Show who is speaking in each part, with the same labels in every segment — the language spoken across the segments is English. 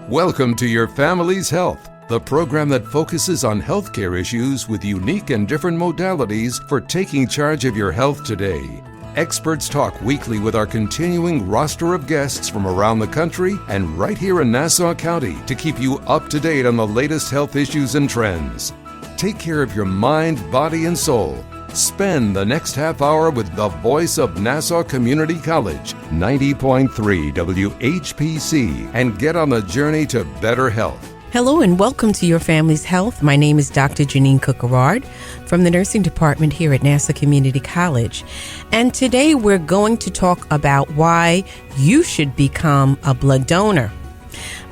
Speaker 1: Welcome to Your Family's Health, the program that focuses on healthcare issues with unique and different modalities for taking charge of your health today. Experts talk weekly with our continuing roster of guests from around the country and right here in Nassau County to keep you up to date on the latest health issues and trends. Take care of your mind, body, and soul. Spend the next half hour with the voice of Nassau Community College, 90.3 WHPC, and get on the journey to better health.
Speaker 2: Hello and welcome to Your Family's Health. My name is Dr. Jeanine Cook-Garard from the nursing department here at Nassau Community College. And today we're going to talk about why you should become a blood donor.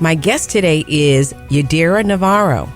Speaker 2: My guest today is Yadira Navarro,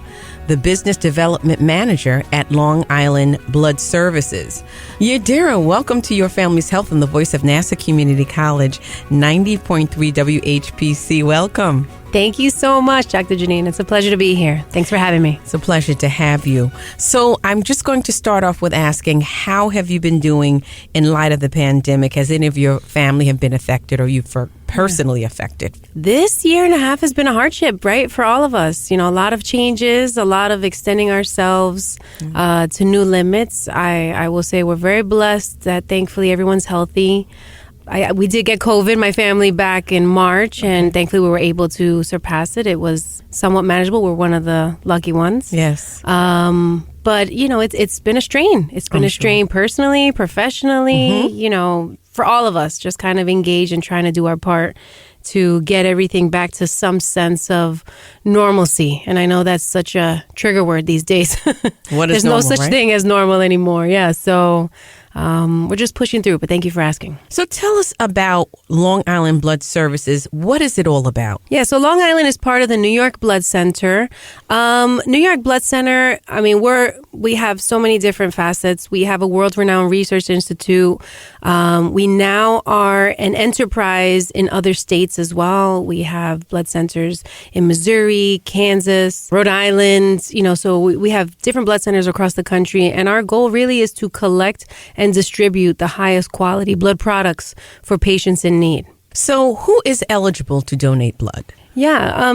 Speaker 2: the Business Development Manager at Long Island Blood Services. Yadira, welcome to Your Family's Health and the voice of Nassau Community College, 90.3 WHPC. Welcome.
Speaker 3: Thank you so much, Dr. Jeanine. It's a pleasure to be here. Thanks for having me.
Speaker 2: It's a pleasure to have you. So I'm just going to start off with asking, how have you been doing in light of the pandemic? Has any of your family have been affected or you personally affected?
Speaker 3: This year and a half has been a hardship, right, for all of us. You know, a lot of changes, a lot of extending ourselves to new limits. I will say we're very blessed that thankfully everyone's healthy. We did get COVID, my family, back in March, and thankfully we were able to surpass it. It was somewhat manageable. We're one of the lucky ones.
Speaker 2: Yes.
Speaker 3: But, you know, it's been a strain. It's been a strain personally, professionally, you know, for all of us, just kind of engaged in trying to do our part to get everything back to some sense of normalcy. And I know that's such a trigger word these days.
Speaker 2: What is
Speaker 3: There's
Speaker 2: normal,
Speaker 3: no such
Speaker 2: right?
Speaker 3: thing as normal anymore. Yeah. So we're just pushing through, but thank you for asking.
Speaker 2: So tell us about Long Island Blood Services. What is it all about?
Speaker 3: Yeah, so Long Island is part of the New York Blood Center. New York Blood Center, I mean, we have so many different facets. We have a world-renowned research institute. We now are an enterprise in other states as well. We have blood centers in Missouri, Kansas, Rhode Island, you know, so we have different blood centers across the country. And our goal really is to collect and distribute the highest quality blood products for patients in need.
Speaker 2: So who is eligible to donate blood?
Speaker 3: Yeah,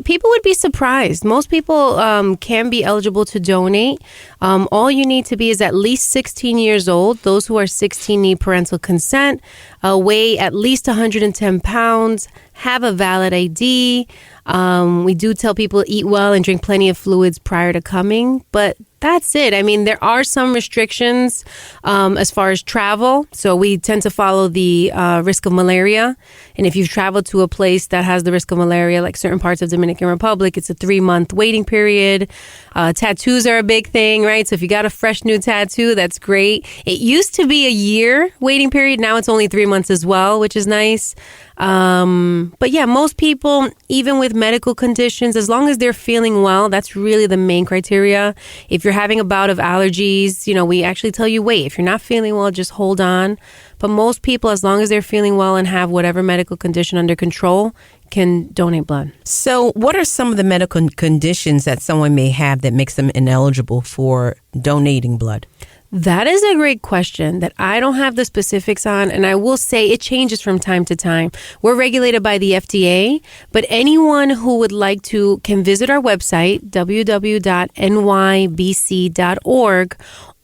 Speaker 3: people would be surprised. Most people can be eligible to donate. All you need to be is at least 16 years old. Those who are 16 need parental consent, weigh at least 110 pounds, have a valid ID. We do tell people eat well and drink plenty of fluids prior to coming, but that's it. I mean, there are some restrictions as far as travel. So we tend to follow the risk of malaria. And if you've traveled to a place that has the risk of malaria, like certain parts of Dominican Republic, it's a 3-month waiting period. Tattoos are a big thing, right? So if you got a fresh new tattoo, that's great. It used to be a year waiting period. Now it's only 3 months as well, which is nice. But yeah, most people, even with medical conditions, as long as they're feeling well, that's really the main criteria. If you're having a bout of allergies, you know, we actually tell you, wait, if you're not feeling well, just hold on. But most people, as long as they're feeling well and have whatever medical condition under control, can donate blood.
Speaker 2: So what are some of the medical conditions that someone may have that makes them ineligible for donating blood?
Speaker 3: That is a great question that I don't have the specifics on, and I will say it changes from time to time. We're regulated by the FDA, but anyone who would like to can visit our website, www.nybc.org,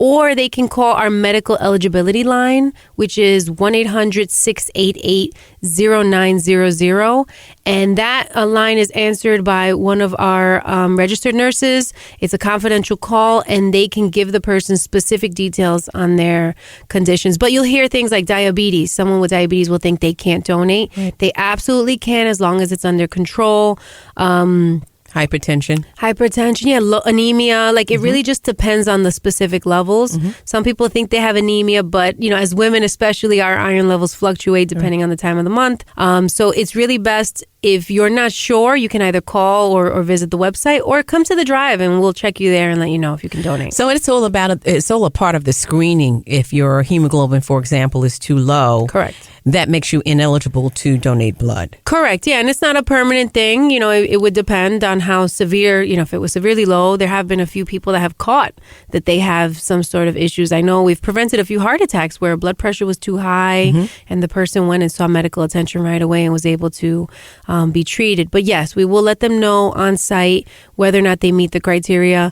Speaker 3: or they can call our medical eligibility line, which is 1-800-688-0900. And that line is answered by one of our registered nurses. It's a confidential call, and they can give the person specific details on their conditions. But you'll hear things like diabetes. Someone with diabetes will think they can't donate. Right. They absolutely can, as long as it's under control.
Speaker 2: Hypertension,
Speaker 3: yeah, anemia. Like, it really just depends on the specific levels. Some people think they have anemia, but, you know, as women especially, our iron levels fluctuate depending on the time of the month. So it's really best, if you're not sure, you can either call or visit the website, or come to the drive and we'll check you there and let you know if you can donate.
Speaker 2: So it's all a part of the screening. If your hemoglobin, for example, is too low.
Speaker 3: Correct.
Speaker 2: That makes you ineligible to donate blood.
Speaker 3: Correct. Yeah. And it's not a permanent thing. You know, it would depend on how severe, you know, if it was severely low. There have been a few people that have caught that they have some sort of issues. I know we've prevented a few heart attacks where blood pressure was too high and the person went and saw medical attention right away and was able to be treated. But yes, we will let them know on site whether or not they meet the criteria.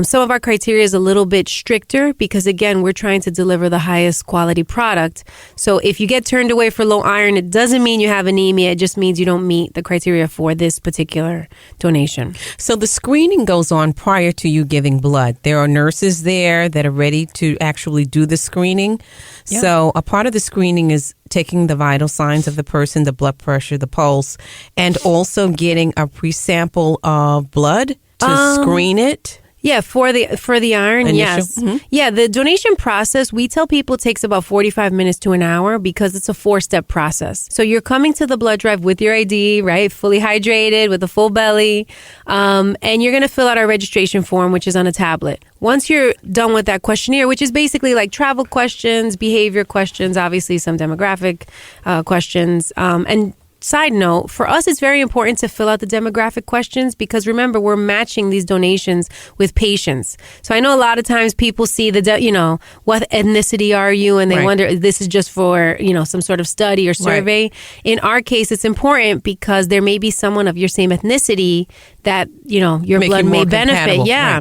Speaker 3: Some of our criteria is a little bit stricter because, again, we're trying to deliver the highest quality product. So if you get turned away for low iron, it doesn't mean you have anemia. It just means you don't meet the criteria for this particular donation.
Speaker 2: So the screening goes on prior to you giving blood. There are nurses there that are ready to actually do the screening. Yeah. So a part of the screening is taking the vital signs of the person, the blood pressure, the pulse, and also getting a pre-sample of blood to screen it.
Speaker 3: Yeah, for the iron,
Speaker 2: Initial.
Speaker 3: yes.
Speaker 2: Mm-hmm.
Speaker 3: Yeah, the donation process, we tell people takes about 45 minutes to an hour because it's a 4-step process. So you're coming to the blood drive with your ID, right? Fully hydrated with a full belly. And you're going to fill out our registration form, which is on a tablet. Once you're done with that questionnaire, which is basically like travel questions, behavior questions, obviously some demographic questions, and side note, for us, it's very important to fill out the demographic questions because remember, we're matching these donations with patients. So I know a lot of times people see what ethnicity are you? And they wonder, this is just for, some sort of study or survey. Right. In our case, it's important because there may be someone of your same ethnicity that, your blood may benefit. Yeah.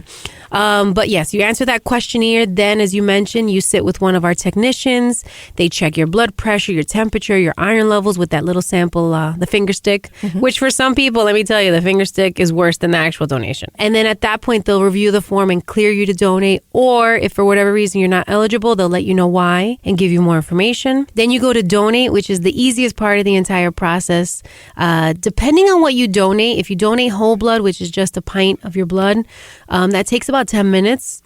Speaker 3: Right. But yes, you answer that questionnaire. Then, as you mentioned, you sit with one of our technicians. They check your blood pressure, your temperature, your iron levels with that little sample, the finger stick, which for some people, let me tell you, the finger stick is worse than the actual donation. And then at that point, they'll review the form and clear you to donate. Or if for whatever reason you're not eligible, they'll let you know why and give you more information. Then you go to donate, which is the easiest part of the entire process. Depending on what you donate, if you donate whole blood, which is just a pint of your blood, that takes about 10 minutes.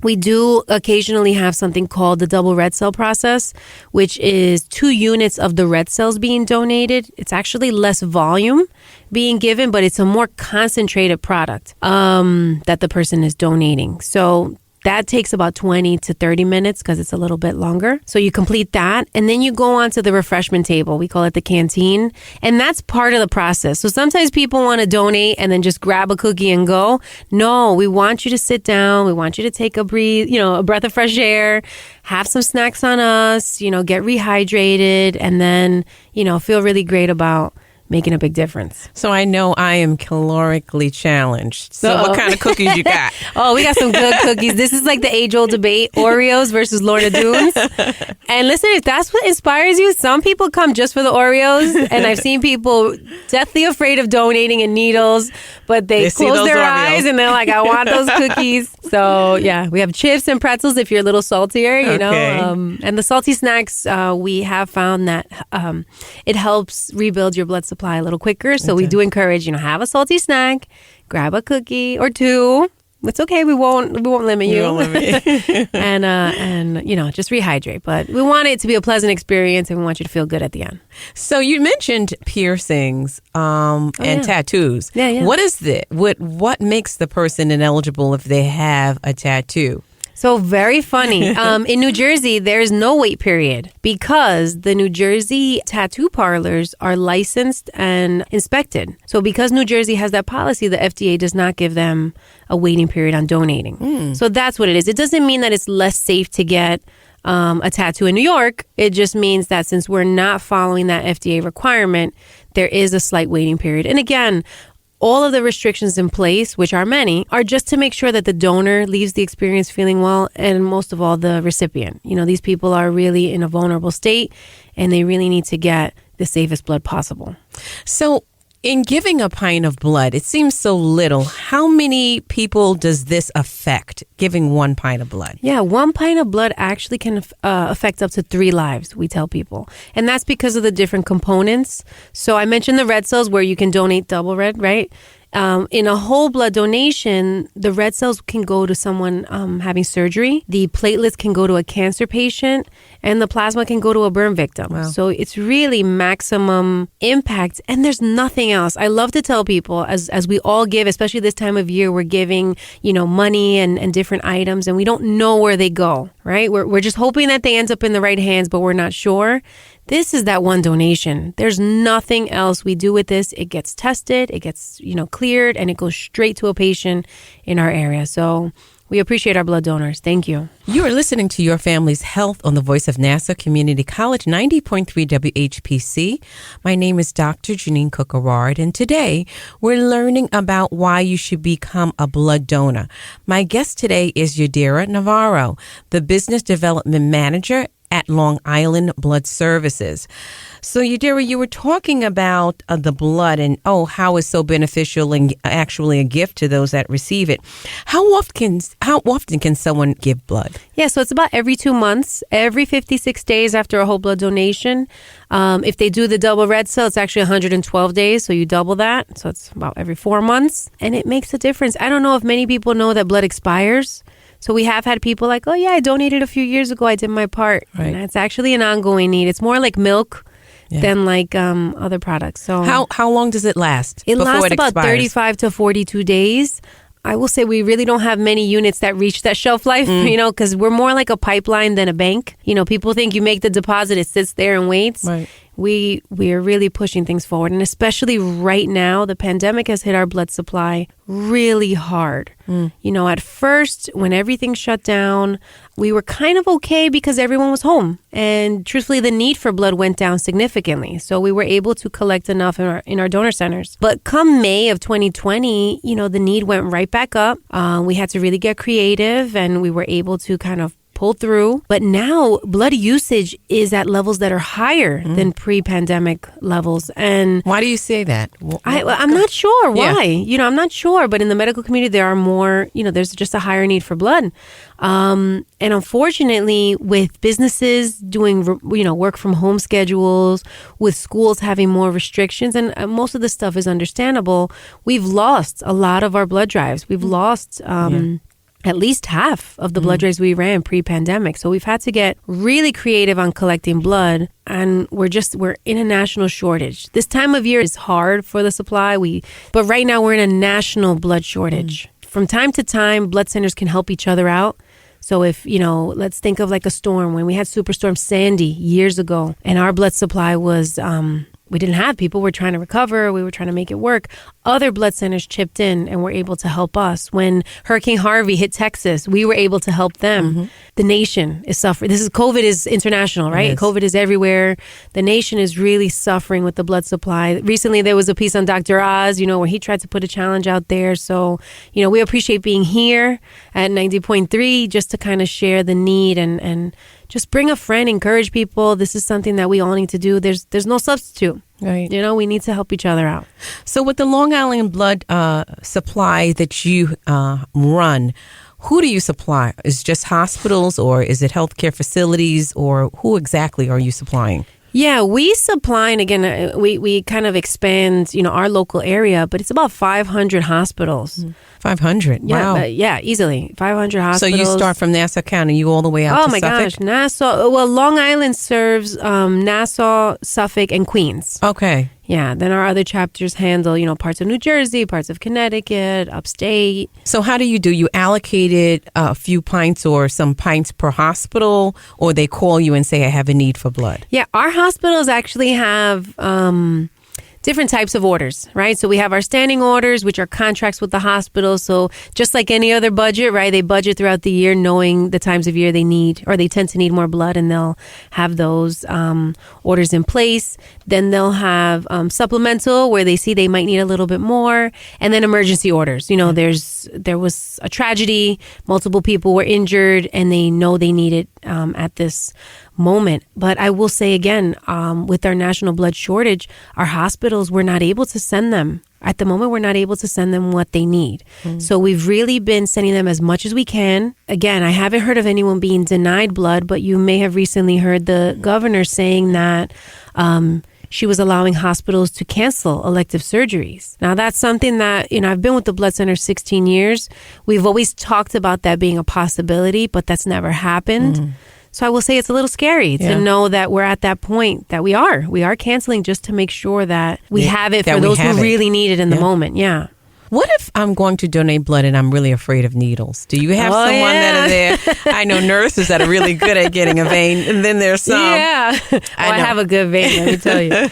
Speaker 3: We do occasionally have something called the double red cell process, which is 2 units of the red cells being donated. It's actually less volume being given, but it's a more concentrated product that the person is donating. So that takes about 20 to 30 minutes because it's a little bit longer. So you complete that and then you go on to the refreshment table. We call it the canteen. And that's part of the process. So sometimes people want to donate and then just grab a cookie and go. No, we want you to sit down. We want you to take a breath of fresh air, have some snacks on us, get rehydrated and then, feel really great about making a big difference.
Speaker 2: So I know I am calorically challenged. So what kind of cookies you got?
Speaker 3: Oh, we got some good cookies. This is like the age-old debate, Oreos versus Lorna Doones. And listen, if that's what inspires you, some people come just for the Oreos. And I've seen people deathly afraid of donating in needles, but they close their eyes and they're like, I want those cookies. So yeah, we have chips and pretzels if you're a little saltier, and the salty snacks, we have found that it helps rebuild your blood supply a little quicker. So we do encourage, have a salty snack, grab a cookie or 2. It's okay. We won't limit you. and just rehydrate. But we want it to be a pleasant experience and we want you to feel good at the end.
Speaker 2: So you mentioned piercings and tattoos.
Speaker 3: Yeah.
Speaker 2: What is it? What makes the person ineligible if they have a tattoo?
Speaker 3: So very funny. In New Jersey, there's no wait period because the New Jersey tattoo parlors are licensed and inspected. So because New Jersey has that policy, the FDA does not give them a waiting period on donating. So that's what it is. It doesn't mean that it's less safe to get a tattoo in New York. It just means that since we're not following that FDA requirement, there is a slight waiting period. And again, all of the restrictions in place, which are many, are just to make sure that the donor leaves the experience feeling well, and most of all, the recipient. These people are really in a vulnerable state, and they really need to get the safest blood possible.
Speaker 2: So in giving a pint of blood, it seems so little. How many people does this affect, giving 1 pint of blood?
Speaker 3: Yeah, 1 pint of blood actually can affect up to 3 lives, we tell people. And that's because of the different components. So I mentioned the red cells where you can donate double red, right? In a whole blood donation, the red cells can go to someone having surgery. The platelets can go to a cancer patient, and the plasma can go to a burn victim. Wow. So it's really maximum impact, and there's nothing else. I love to tell people, as we all give, especially this time of year, we're giving, money and different items, and we don't know where they go, right? We're just hoping that they end up in the right hands, but we're not sure. This is that one donation. There's nothing else we do with this. It gets tested, it gets, cleared, and it goes straight to a patient in our area. So we appreciate our blood donors. Thank you.
Speaker 2: You are listening to Your Family's Health on the voice of Nassau Community College, 90.3 WHPC. My name is Dr. Jeanine Cook-Garard, and today we're learning about why you should become a blood donor. My guest today is Yadira Navarro, the Business Development Manager at Long Island Blood Services. So, Yadira, you were talking about the blood and, how it's so beneficial and actually a gift to those that receive it. How often can someone give blood?
Speaker 3: Yeah, so it's about every 2 months, every 56 days after a whole blood donation. If they do the double red cell, it's actually 112 days, so you double that. So it's about every 4 months, and it makes a difference. I don't know if many people know that blood expires. So we have had people like, oh, yeah, I donated a few years ago. I did my part.
Speaker 2: Right.
Speaker 3: And it's actually an ongoing need. It's more like milk than like other products. So
Speaker 2: how long does it last?
Speaker 3: It lasts about
Speaker 2: expires?
Speaker 3: 35 to 42 days. I will say we really don't have many units that reach that shelf life, because we're more like a pipeline than a bank. People think you make the deposit, it sits there and waits.
Speaker 2: Right.
Speaker 3: We are really pushing things forward. And especially right now, the pandemic has hit our blood supply really hard. At first, when everything shut down, we were kind of okay because everyone was home. And truthfully, the need for blood went down significantly. So we were able to collect enough in our donor centers. But come May of 2020, the need went right back up. We had to really get creative, and we were able to kind of pull through. But now blood usage is at levels that are higher than pre-pandemic levels. And
Speaker 2: why do you say that?
Speaker 3: I'm not sure why.
Speaker 2: Yeah.
Speaker 3: I'm not sure. But in the medical community, there are more, there's just a higher need for blood. And unfortunately, with businesses doing, work from home schedules, with schools having more restrictions, and most of the stuff is understandable, we've lost a lot of our blood drives. We've lost at least half of the blood drives we ran pre-pandemic. So we've had to get really creative on collecting blood, and we're in a national shortage. This time of year is hard for the supply, but right now we're in a national blood shortage. From time to time, blood centers can help each other out. So if, let's think of like a storm. When we had Superstorm Sandy years ago, and our blood supply was we didn't have people. We're trying to recover. We were trying to make it work. Other blood centers chipped in and were able to help us. When Hurricane Harvey hit Texas, we were able to help them. The nation is suffering. COVID is international, right?
Speaker 2: Yes.
Speaker 3: COVID is everywhere. The nation is really suffering with the blood supply. Recently, there was a piece on Dr. Oz, where he tried to put a challenge out there. So, we appreciate being here at 90.3 just to kind of share the need and just bring a friend, encourage people. This is something that we all need to do. There's no substitute.
Speaker 2: Right.
Speaker 3: We need to help each other out.
Speaker 2: So with the Long Island blood supply that you run, who do you supply? Is it just hospitals, or is it healthcare facilities, or who exactly are you supplying?
Speaker 3: Yeah, we supply, and again, we kind of expand, our local area, but it's about 500 hospitals.
Speaker 2: 500?
Speaker 3: Yeah,
Speaker 2: Wow.
Speaker 3: Easily. 500 hospitals.
Speaker 2: So you start from Nassau County, you all the way out to Suffolk?
Speaker 3: Oh my gosh, Nassau. Well, Long Island serves Nassau, Suffolk, and Queens.
Speaker 2: Okay.
Speaker 3: Yeah, then our other chapters handle, parts of New Jersey, parts of Connecticut, upstate.
Speaker 2: So how do? You allocated a few pints or some pints per hospital, or they call you and say, I have a need for blood?
Speaker 3: Yeah, our hospitals actually have different types of orders, right? So we have our standing orders, which are contracts with the hospital. So just like any other budget, right? They budget throughout the year knowing the times of year they need, or they tend to need more blood, and they'll have those orders in place. Then they'll have supplemental, where they see they might need a little bit more. And then emergency orders. There was a tragedy, multiple people were injured, and they know they need it at this moment. But I will say again, with our national blood shortage, our hospitals, we're not able to send them. At the moment, we're not able to send them what they need. So we've really been sending them as much as we can. Again, I haven't heard of anyone being denied blood, but you may have recently heard the governor saying that she was allowing hospitals to cancel elective surgeries. Now, that's something that, I've been with the Blood Center 16 years. We've always talked about that being a possibility, but that's never happened. So I will say it's a little scary to know that we're at that point that we are canceling just to make sure that we have it for those who really need it in the moment. Yeah.
Speaker 2: What if I'm going to donate blood and I'm really afraid of needles? Do you have someone that are there? I know nurses that are really good at getting a vein, and then there's some.
Speaker 3: Yeah. I have a good vein, let me tell you.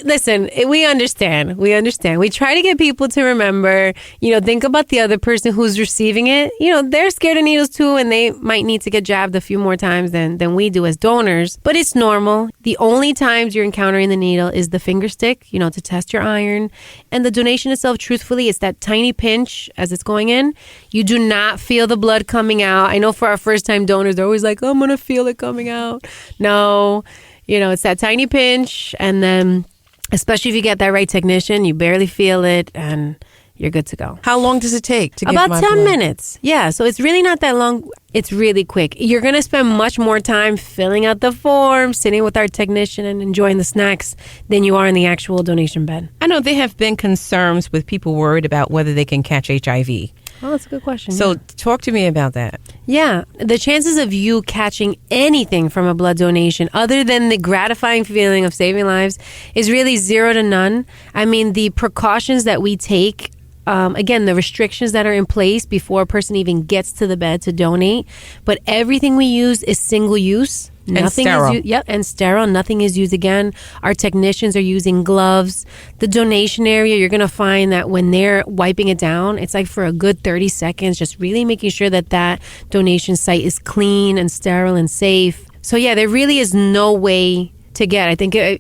Speaker 3: Listen, we understand. We try to get people to remember, think about the other person who's receiving it. They're scared of needles too, and they might need to get jabbed a few more times than we do as donors. But it's normal. The only times you're encountering the needle is the finger stick, to test your iron. And the donation itself, truthfully, it's that tiny pinch as it's going in. You do not feel the blood coming out. I know for our first-time donors, they're always like, I'm going to feel it coming out. No, it's that tiny pinch, and then especially if you get that right technician, you barely feel it, and you're good to go.
Speaker 2: How long does it take to get
Speaker 3: about
Speaker 2: my
Speaker 3: 10
Speaker 2: blood?
Speaker 3: minutes. Yeah, so it's really not that long. It's really quick. You're going to spend much more time filling out the form, sitting with our technician and enjoying the snacks than you are in the actual donation bed.
Speaker 2: I know there have been concerns with people worried about whether they can catch HIV.
Speaker 3: Oh, that's a good question.
Speaker 2: So talk to me about that.
Speaker 3: Yeah, the chances of you catching anything from a blood donation other than the gratifying feeling of saving lives is really 0 to none. I mean, the precautions that we take, again, the restrictions that are in place before a person even gets to the bed to donate, but everything we use is single use. Nothing
Speaker 2: sterile.
Speaker 3: is used, and sterile. Nothing is used again. Our technicians are using gloves. The donation area, you're going to find that when they're wiping it down, it's like for a good 30 seconds, just really making sure that donation site is clean and sterile and safe. So yeah, there really is no way to get. I think I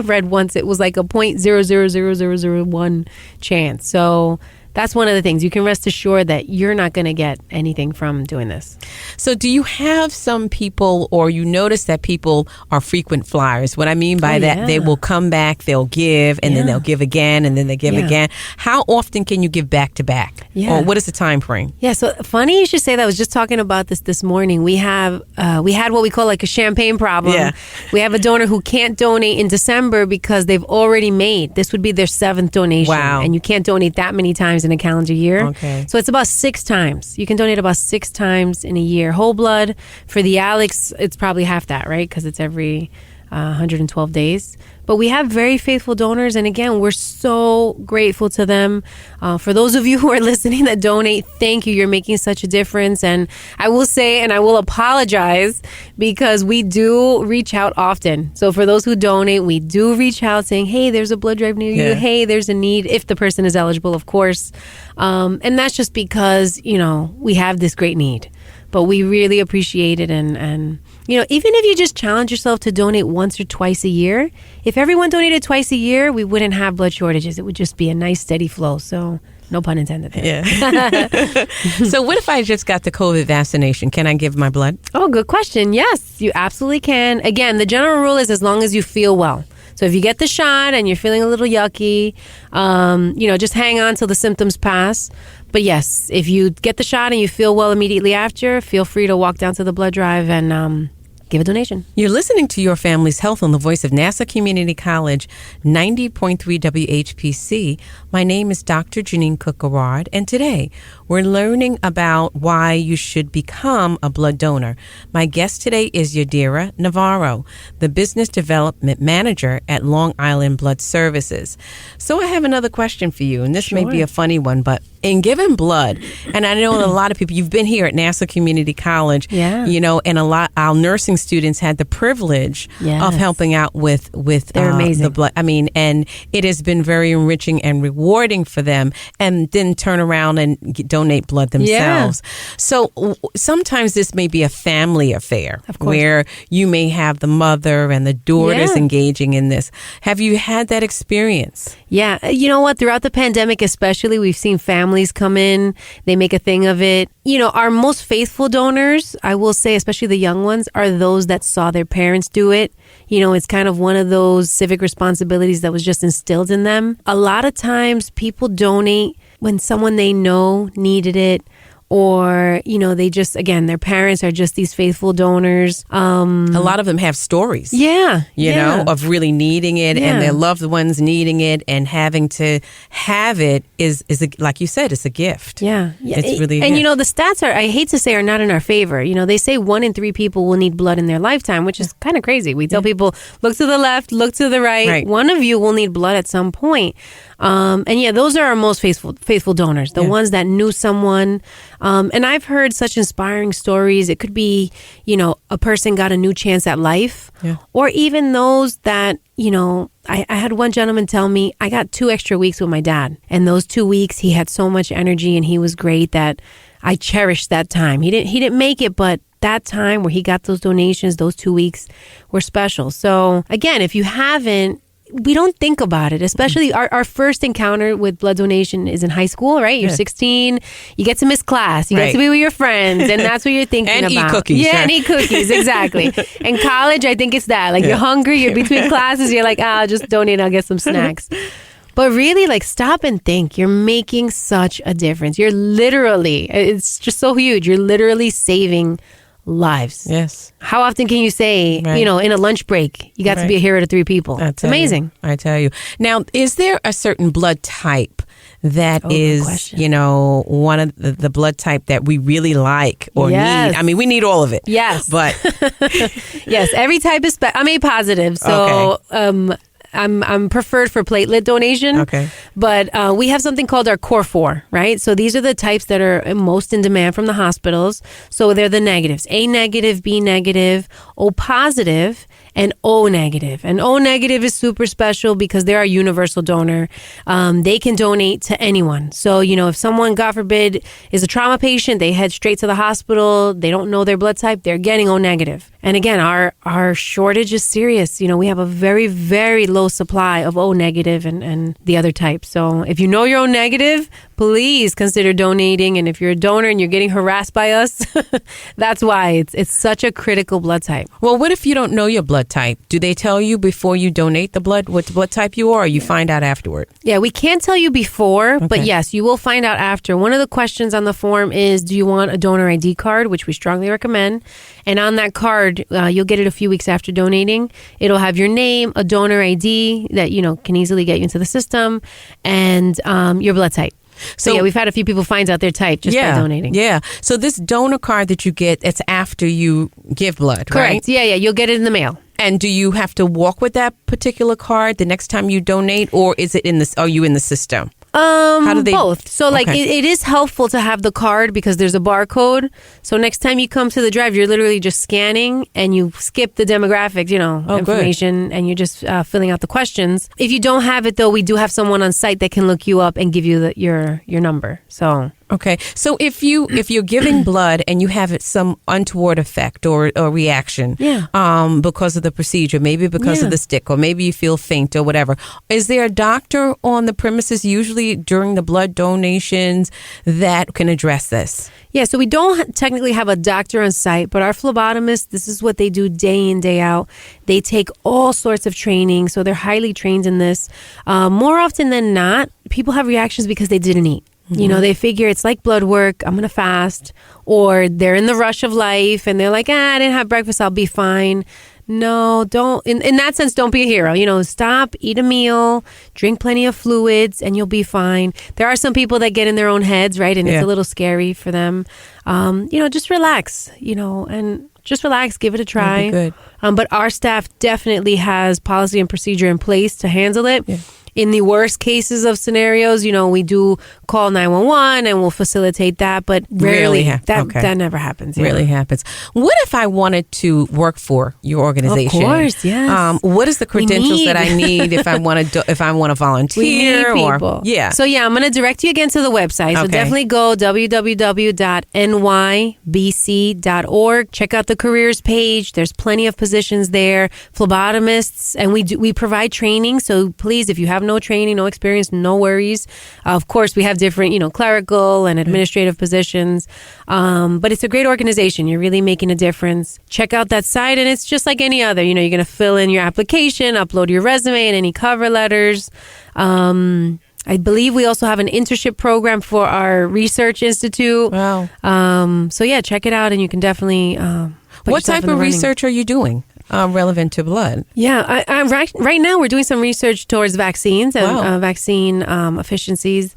Speaker 3: read once it was like a 0.000001 chance. So that's one of the things. You can rest assured that you're not going to get anything from doing this.
Speaker 2: So do you have some people, or you notice that people are frequent flyers? What I mean by that, they will come back, they'll give, and then they'll give again, and then they give again. How often can you give back to back?
Speaker 3: Yeah.
Speaker 2: Or what is the time frame?
Speaker 3: Yeah, so funny you should say that. I was just talking about this morning. We had what we call like a champagne problem.
Speaker 2: Yeah.
Speaker 3: We have a donor who can't donate in December because they've already made, this would be their 7th donation.
Speaker 2: Wow.
Speaker 3: And you can't donate that many times in a calendar year.
Speaker 2: Okay.
Speaker 3: So it's about 6 times. You can donate about 6 times in a year. Whole blood. For the Alex, it's probably half that, right? Because it's every 112 days. But we have very faithful donors, and again, we're so grateful to them. For those of you who are listening that donate, thank you. You're making such a difference. And I will say, and I will apologize, because we do reach out often. So for those who donate, we do reach out saying, hey, there's a blood drive near you. Hey, there's a need, if the person is eligible, of course. And that's just because, we have this great need. But we really appreciate it. And even if you just challenge yourself to donate once or twice a year, if everyone donated twice a year, we wouldn't have blood shortages. It would just be a nice, steady flow. So no pun intended there.
Speaker 2: Yeah. So what if I just got the COVID vaccination? Can I give my blood?
Speaker 3: Oh, good question. Yes, you absolutely can. Again, the general rule is as long as you feel well. So if you get the shot and you're feeling a little yucky, just hang on till the symptoms pass. But yes, if you get the shot and you feel well immediately after, feel free to walk down to the blood drive and give a donation.
Speaker 2: You're listening to Your Family's Health on the voice of Nassau Community College, 90.3 WHPC. My name is Dr. Jeanine Cook-Garard, and today we're learning about why you should become a blood donor. My guest today is Yadira Navarro, the Business Development Manager at Long Island Blood Services. So I have another question for you, and this may be a funny one, but in giving blood, and I know a lot of people, you've been here at Nassau Community College, and a lot, our nursing students had the privilege of helping out with
Speaker 3: They're amazing.
Speaker 2: the blood. I mean, and it has been very enriching and rewarding for them, and then turn around and donate blood themselves. So sometimes this may be a family affair where you may have the mother and the daughters engaging in this. Have you had that experience?
Speaker 3: Yeah. You know what? Throughout the pandemic, especially, we've seen families come in. They make a thing of it. Our most faithful donors, I will say, especially the young ones, are those that saw their parents do it. It's kind of one of those civic responsibilities that was just instilled in them. A lot of times people donate when someone they know needed it, or, they just, again, their parents are just these faithful donors.
Speaker 2: A lot of them have stories.
Speaker 3: Yeah.
Speaker 2: You know, of really needing it and their loved ones needing it, and having to have it is like you said, it's a gift.
Speaker 3: Yeah.
Speaker 2: It's really
Speaker 3: and the stats I hate to say, are not in our favor. They say 1 in 3 people will need blood in their lifetime, which is kind of crazy. We tell people, look to the left, look to the right. One of you will need blood at some point. Those are our most faithful donors, the ones that knew someone. And I've heard such inspiring stories. It could be, a person got a new chance at life, or even those that, I had one gentleman tell me, I got 2 extra weeks with my dad. And those 2 weeks, he had so much energy and he was great that I cherished that time. He didn't make it, but that time where he got those donations, those 2 weeks were special. So again, if you haven't, we don't think about it, especially our first encounter with blood donation is in high school, right? You're 16, you get to miss class, you get to be with your friends, and that's what you're thinking
Speaker 2: and
Speaker 3: about.
Speaker 2: Eat cookies.
Speaker 3: Yeah, and eat cookies, exactly. In college, I think it's that. Like, you're hungry, you're between classes, you're like, I'll just donate, I'll get some snacks. But really, stop and think. You're making such a difference. You're literally, it's just so huge. You're literally saving lives.
Speaker 2: Yes.
Speaker 3: How often can you say, in a lunch break, you got to be a hero to 3 people? It's amazing.
Speaker 2: I tell you. Now, is there a certain blood type that is, one of the blood type that we really like or need? I mean, we need all of it.
Speaker 3: Yes.
Speaker 2: But
Speaker 3: yes, every type is I'm A positive. So I'm preferred for platelet donation.
Speaker 2: Okay.
Speaker 3: But we have something called our core 4, right? So these are the types that are most in demand from the hospitals. So they're the negatives: A negative, B negative, O positive, and O negative. And O negative is super special because they're a universal donor. They can donate to anyone. So, if someone, God forbid, is a trauma patient, they head straight to the hospital, they don't know their blood type, they're getting O negative. And again, our shortage is serious. We have a very, very low supply of O negative and the other types. So if you know you're O negative, please consider donating. And if you're a donor and you're getting harassed by us, that's why it's such a critical blood type.
Speaker 2: Well, what if you don't know your blood type? Do they tell you before you donate the blood what blood type you are, or you find out afterward? Yeah,
Speaker 3: we can't tell you before, but yes, you will find out after. One of the questions on the form is, do you want a donor ID card, which we strongly recommend? And on that card, you'll get it a few weeks after donating. It'll have your name, a donor ID that, can easily get you into the system, and your blood type. So we've had a few people find out their type just by donating.
Speaker 2: Yeah. So this donor card that you get, it's after you give blood,
Speaker 3: correct?
Speaker 2: Right?
Speaker 3: Yeah. You'll get it in the mail.
Speaker 2: And do you have to walk with that particular card the next time you donate, or is it are you in the system? How do they
Speaker 3: both? So it is helpful to have the card because there's a barcode. So next time you come to the drive, you're literally just scanning and you skip the demographics, information,
Speaker 2: good.
Speaker 3: And you're just filling out the questions. If you don't have it, though, we do have someone on site that can look you up and give you your number. So.
Speaker 2: Okay. So if you're giving blood and you have some untoward effect or reaction because of the procedure, maybe because of the stick, or maybe you feel faint or whatever, is there a doctor on the premises usually during the blood donations that can address this?
Speaker 3: Yeah, so we don't technically have a doctor on site, but our phlebotomists, this is what they do day in, day out. They take all sorts of training, so they're highly trained in this. More often than not, people have reactions because they didn't eat. They figure it's like blood work, I'm going to fast, or they're in the rush of life and they're like, I didn't have breakfast, I'll be fine. No, don't. In that sense, don't be a hero. Stop, eat a meal, drink plenty of fluids, and you'll be fine. There are some people that get in their own heads, right? And it's a little scary for them. Just relax, and just relax, give it a try.
Speaker 2: Good.
Speaker 3: But our staff definitely has policy and procedure in place to handle it. Yeah. In the worst cases of scenarios, we do call 911 and we'll facilitate that, but rarely that never happens. Yeah.
Speaker 2: Rarely happens. What if I wanted to work for your organization?
Speaker 3: Of course, yes.
Speaker 2: What is the credentials that I need if I want to volunteer?
Speaker 3: We need people. So I'm going to direct you again to the website. So definitely go www.nybc.org. Check out the careers page. There's plenty of positions there. Phlebotomists, and we provide training. So please, if you have no training, no experience, no worries. Of course, we have different, clerical and administrative positions. But it's a great organization. You're really making a difference. Check out that site, and it's just like any other. You're going to fill in your application, upload your resume and any cover letters. I believe we also have an internship program for our research institute.
Speaker 2: Wow.
Speaker 3: So yeah, check it out, and you can definitely.
Speaker 2: What type of research are you doing relevant to blood?
Speaker 3: Yeah, right now we're doing some research towards vaccines and vaccine efficiencies.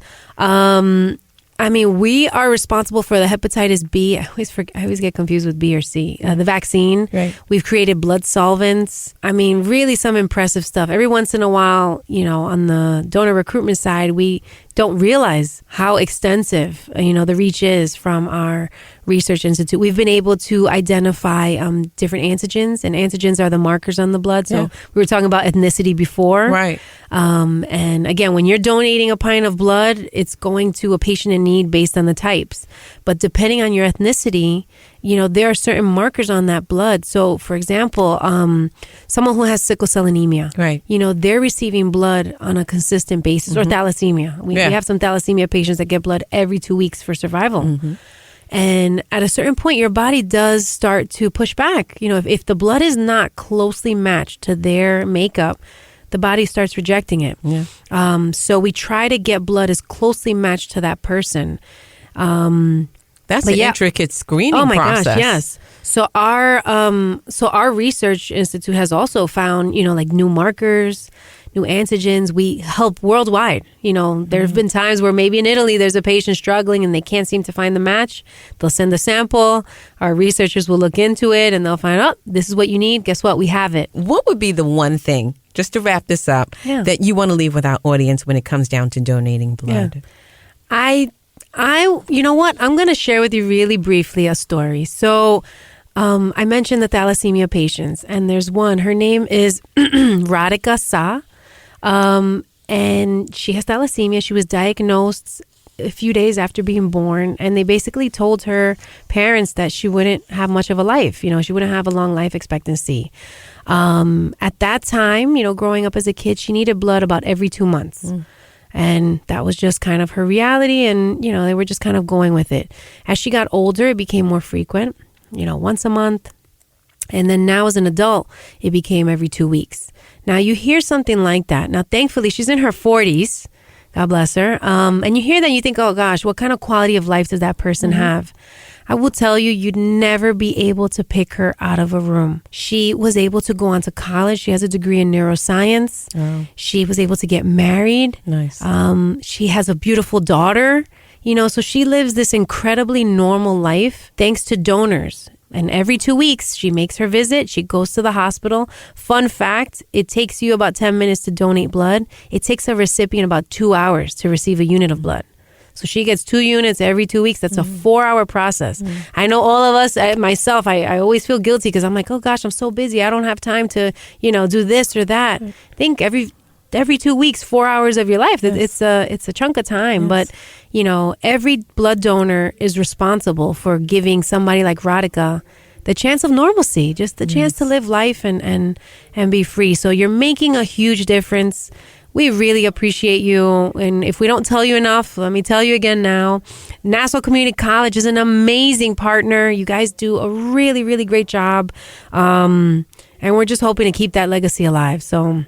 Speaker 3: I mean, we are responsible for the hepatitis B. I always get confused with B or C. The vaccine.
Speaker 2: Right.
Speaker 3: We've created blood solvents. I mean, really some impressive stuff. Every once in a while, on the donor recruitment side, we don't realize how extensive, the reach is from our research institute. We've been able to identify different antigens, and antigens are the markers on the blood. So we were talking about ethnicity before.
Speaker 2: Right.
Speaker 3: And again, when you're donating a pint of blood, it's going to a patient in need based on the types. But depending on your ethnicity, there are certain markers on that blood. So, for example, someone who has sickle cell anemia,
Speaker 2: right?
Speaker 3: They're receiving blood on a consistent basis, or thalassemia. We have some thalassemia patients that get blood every 2 weeks for survival. Mm-hmm. And at a certain point, your body does start to push back. If the blood is not closely matched to their makeup, the body starts rejecting it. Yeah. So we try to get blood as closely matched to that person.
Speaker 2: That's an intricate screening process.
Speaker 3: Oh my gosh, yes. So our research institute has also found, like new markers, new antigens. We help worldwide. There have been times where maybe in Italy there's a patient struggling and they can't seem to find the match. They'll send a sample. Our researchers will look into it and they'll find out, this is what you need. Guess what? We have it.
Speaker 2: What would be the one thing, just to wrap this up, that you want to leave with our audience when it comes down to donating blood?
Speaker 3: Yeah. You know what? I'm going to share with you really briefly a story. So I mentioned the thalassemia patients, and there's one. Her name is Radhika Sa, and she has thalassemia. She was diagnosed a few days after being born, and they basically told her parents that she wouldn't have much of a life. She wouldn't have a long life expectancy. At that time, growing up as a kid, she needed blood about every 2 months. And that was just kind of her reality. And, they were just kind of going with it. As she got older, it became more frequent, once a month. And then now as an adult, it became every 2 weeks. Now you hear something like that. Now, thankfully, she's in her 40s. God bless her. And you hear that and you think, oh, gosh, what kind of quality of life does that person have? I will tell you, you'd never be able to pick her out of a room. She was able to go on to college. She has a degree in neuroscience. Oh. She was able to get married.
Speaker 2: Nice.
Speaker 3: She has a beautiful daughter. So she lives this incredibly normal life thanks to donors. And every 2 weeks, she makes her visit. She goes to the hospital. Fun fact, it takes you about 10 minutes to donate blood. It takes a recipient about 2 hours to receive a unit of blood. So she gets 2 units every 2 weeks. That's a 4-hour process. I know all of us, myself, I always feel guilty because I'm like, oh gosh, I'm so busy. I don't have time to, do this or that. I think every 2 weeks, 4 hours of your life, it's a chunk of time. But, every blood donor is responsible for giving somebody like Radhika the chance of normalcy, just the chance to live life and be free. So you're making a huge difference. We really appreciate you. And if we don't tell you enough, let me tell you again now. Nassau Community College is an amazing partner. You guys do a really, really great job. And we're just hoping to keep that legacy alive. So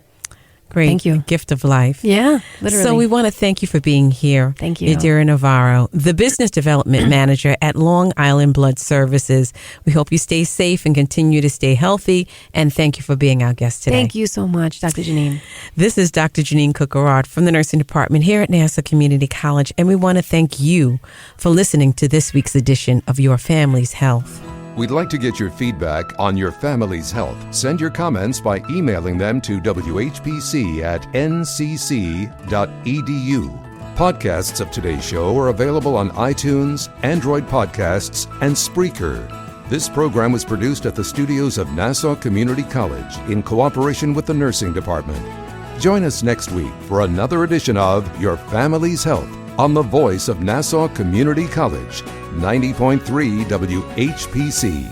Speaker 2: great.
Speaker 3: Thank you.
Speaker 2: Gift of life.
Speaker 3: Yeah, literally.
Speaker 2: So we want to thank you for being here.
Speaker 3: Thank you.
Speaker 2: Yadira Navarro, the Business Development Manager at Long Island Blood Services. We hope you stay safe and continue to stay healthy. And thank you for being our guest today.
Speaker 3: Thank you so much, Dr. Jeanine.
Speaker 2: This is Dr. Jeanine Cook-Garard from the Nursing Department here at Nassau Community College. And we want to thank you for listening to this week's edition of Your Family's Health.
Speaker 1: We'd like to get your feedback on your family's health. Send your comments by emailing them to whpc@ncc.edu. Podcasts of today's show are available on iTunes, Android Podcasts, and Spreaker. This program was produced at the studios of Nassau Community College in cooperation with the Nursing Department. Join us next week for another edition of Your Family's Health on the voice of Nassau Community College, 90.3 WHPC.